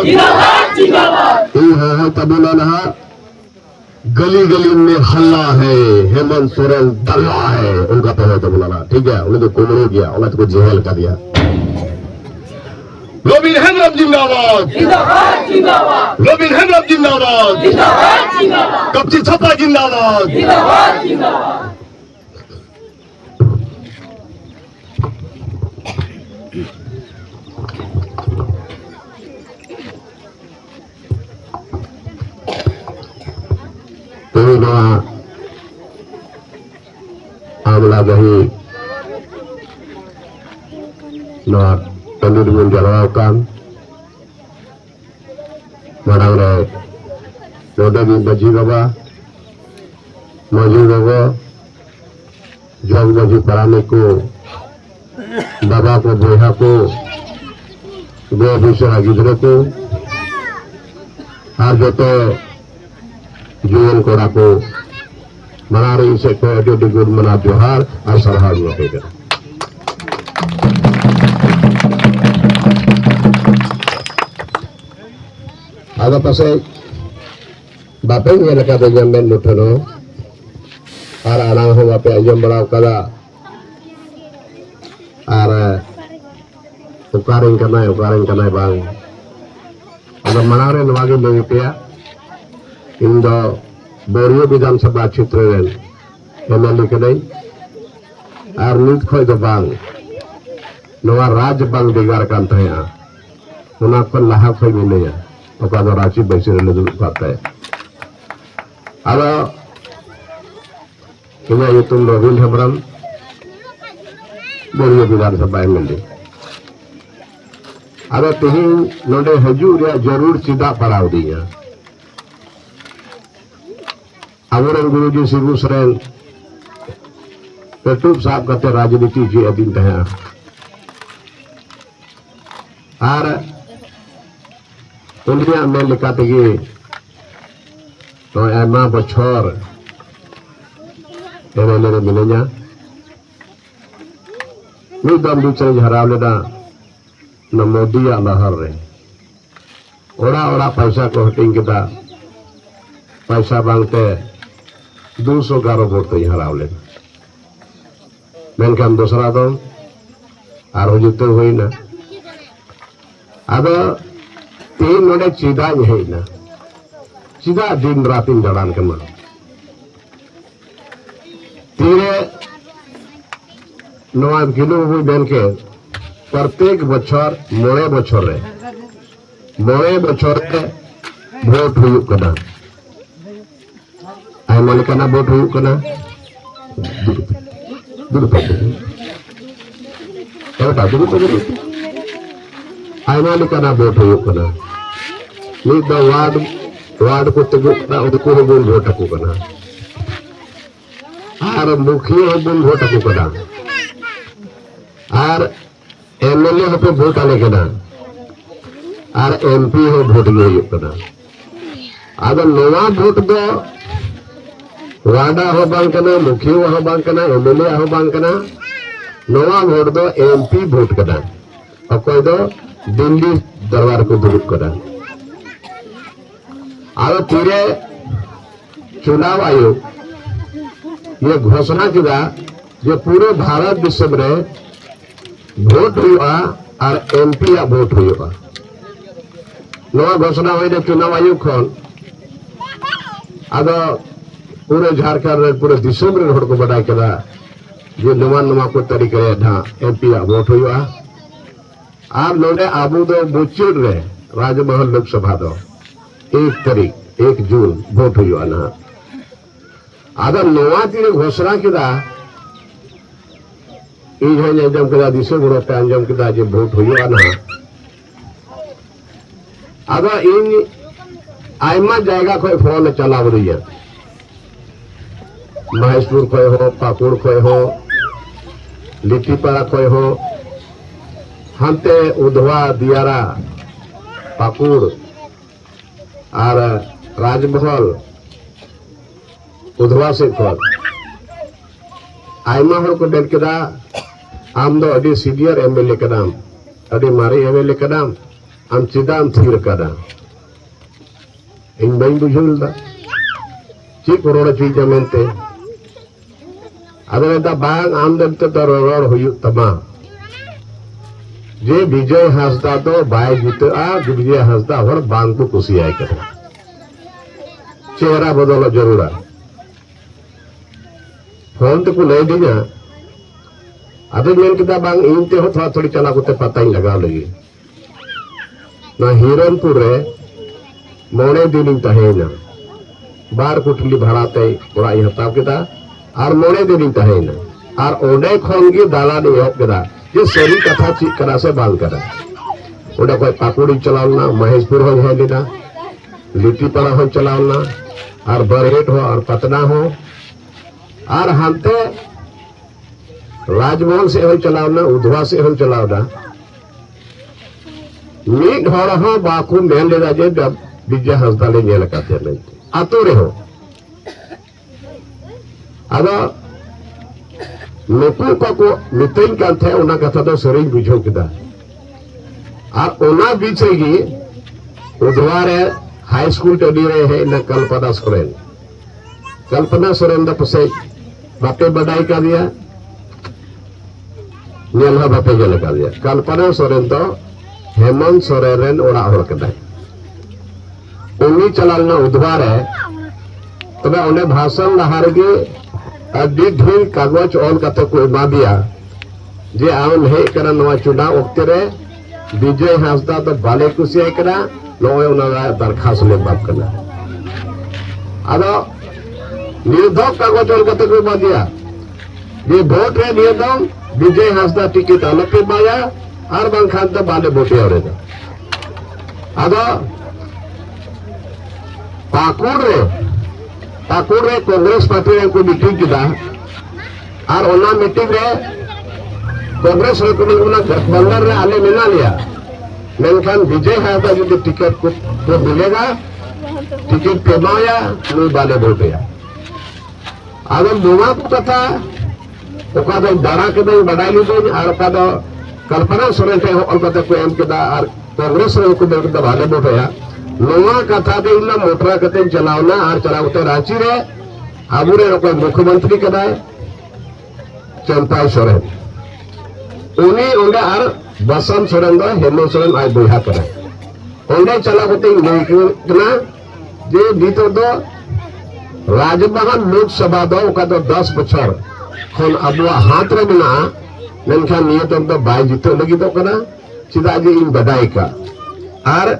है तबला नहा गली गली में हल्ला है, हेमंत सोरेन दल्ला है, उनका तो है तबला। ठीक है, उन्हें तो कुमड़ो गया, उन्हें तो जेल कर दिया। रोबिन हेमरम जिंदाबाद, रोबिन हेमरम जिंदाबाद, कपची छप्पा जिंदाबाद। तो आमला बही पंडित बन जलवा काम मांग रहे नोटा भी बजी बाबा मजी बाबा जग बजी पराने को बाबा को बोहा को गो विषय गिद्रे को और जो तो जुआन कोड़ा को मना रही से को गुड मना जोहार और सरहार रहेगा। आगे पासे बापे ये लगा दे जम्बे लुटनो और आना हो बापे अजम बड़ा कदा और उकारिंग करना है बांग अगर मना रहे नवागे लोग पे इन दो बोरियो विधानसभा क्षेत्र में एमएलए के नहीं और नीत खोई दो बांग नवा राज्य बांग बेगार कांत है उन्हें को लाहा खोई मिले है ओका दो रांची बैसे रहने दूर पाता है। अब इन्हें ये तुम रोबिन हेमरम बोरियो विधानसभा एमएलए अब तुम नोडे हजूर या जरूर सीधा पड़ाव दिया अवरन गुरुजी शिबू सोरेन पेटूब साहब कहते राजनीति जी अधीन है और उन्हें मैं लिखा थे कि तो एमा बछोर एमएलए मिलेगा मी दम दूसरे हराव लेना न मोदी या लहर रहे ओड़ा ओड़ा पैसा को हटिंग के पैसा मांगते 211 वोट तो यहाँ हराव लेना मेनखान दूसरा दो और जुते हुई ना अब तीन नोडे सीधा यही ना सीधा दिन रातिन जड़ान के मां तीरे नवा किलो हुई बेन के प्रत्येक बच्चर मोड़े बच्चर वोट हुई कना आयमा लेकाना वोट हुई कना आयमा लेकाना वोट हुई कना नीत द वार्ड को तगु कना उनको बोल वोट को कना और मुखिया बोल वोट को कना और एमएलए हो पे वोट आने कना और एमपी हो वोट हुई कना अगर नवा वोट दो वार्डा हो बांग कना मुखिया हो बांग कना एमएलए हो बांग कना नवा वोट दो एमपी वोट कना और कोई दो दिल्ली दरबार को दुरुप करा और पूरे चुनाव आयोग ये घोषणा किया जो पूरे भारत विश्व में वोट हुआ और एमपी या वोट हुआ नवा घोषणा हुई चुनाव आयोग खन अब पूरे झारखंड पूरे विश्व में हर को बढ़ाई करा जो नवा नवा को तरीके एमपी या वोट हुआ और नोडे आबू दो बुचुर रे राजमहल लोकसभा दो 1 जून वोट हुआ ना अगर नवा तीन घोषणा किया अंजम किया दिशे गुणों पे अंजम किया जो वोट हुआ ना अगर इन आयमा जायगा खोए फोन चलाव रही है महेशपुर खोए हो पाकुड़ खोए हो लिट्टीपाड़ा खोए हो हंते उधवा दियारा पाकुड़ और राजमहल उधवा से खोल आयमा हर को डेट आम दो अडी सीनियर एमएलए कदाम अडी मारे एमएलए कदाम am चिदाम थीर कदा इन बाइन बुझुलदा चीक रोड़ा चीजा मेंते अदर दा बांग आम दमते दा रोड़ हुयुक तमा जे विजय हांसदा तो बाय जीता विजय हांसदा हर बांग को कुसी आए कदा चेहरा बदल जरूरा फोन तो को ले दीना अदर मेन किता बांग इनते हो थोड़ा थोड़ी चला कुते पता ही लगा लगी ना हिरणपुर रे मोने दिन तहेना बार कुटली भाड़ाते ओड़ा हताव केदा और मोने दिन तहेना और ओडे खन गे दालान एहब केदा जे सरी कथा चीज करा से बांग करा ओडे कोई पाकुड़ी चलावना महेशपुर हो हेलिना लिट्टीपाड़ा हो चलावना और बरहेट हो और पटना हो और हांते राजमहल से हो चलावना उधवा से हो चलावना मीट हर हो बाकू मेन लेदा जे विजय हांसदा ले नेल काते मेनते आतो रे हो आदा नुकु को मितैन काथे ओना कथा तो सरी बुझो केदा और ओना बीचे गी उधवा रे हाई स्कूल टडी रे है न कल्पना सोरेन दा पसे बापे बडाई का दिया नेलहा बापे जले का दिया कल्पना सोरेन तो हेमंत सोरेन ओड़ा हर कदाय उनी चलालना उधवा रे तबे ओने भाषण लहार गे अभी ढेर कागज ऑल कते को एमा दिया जे आम हे करा नवा चुनाव वक्ते रे विजय हांसदा तो बाले कुसी करा नोए ओना दरखास्त ले बाप कना आदो निर्धक कागज ऑल कते को एमा दिया जे वोट रे नियदम विजय हांसदा टिकट अलग पे माया और बांखान तो बाले वोटे और आदो पाकुड़ रे कांग्रेस पार्टी रे को मीटिंग किदा और ओना मीटिंग रे कांग्रेस रे को ओना गठबंधन रे आले मिला लिया मेनखान विजय हांसदा जो टिकट को मिलेगा टिकट पे माया नु बाले वोटे आदो नोवा को कथा ओका दो दाड़ा के दो बडाई ली दो और ओका दो कल्पना सोरेन टे हो अलकते को एम केदा और कांग्रेस रे को बेल के बाले वोटे नोवा कथा दे इला मोटरा कते चलावना और चलावते रांची रे आबुरे कोई मुख्यमंत्री कदाय चंपाई सोरेन उनी ओंडे और बसंत सोरेन दो हेमंत सोरेन आय बुहा करा ओंडे चलावते लेकना जे भीतर दो राजभवन लोकसभा दो ओका दो 10 बछर खन अबुआ हाथ रे मेना मेनखान नियतम दो बाय जितो लगी दो कना चिदा जे इन बडाई का और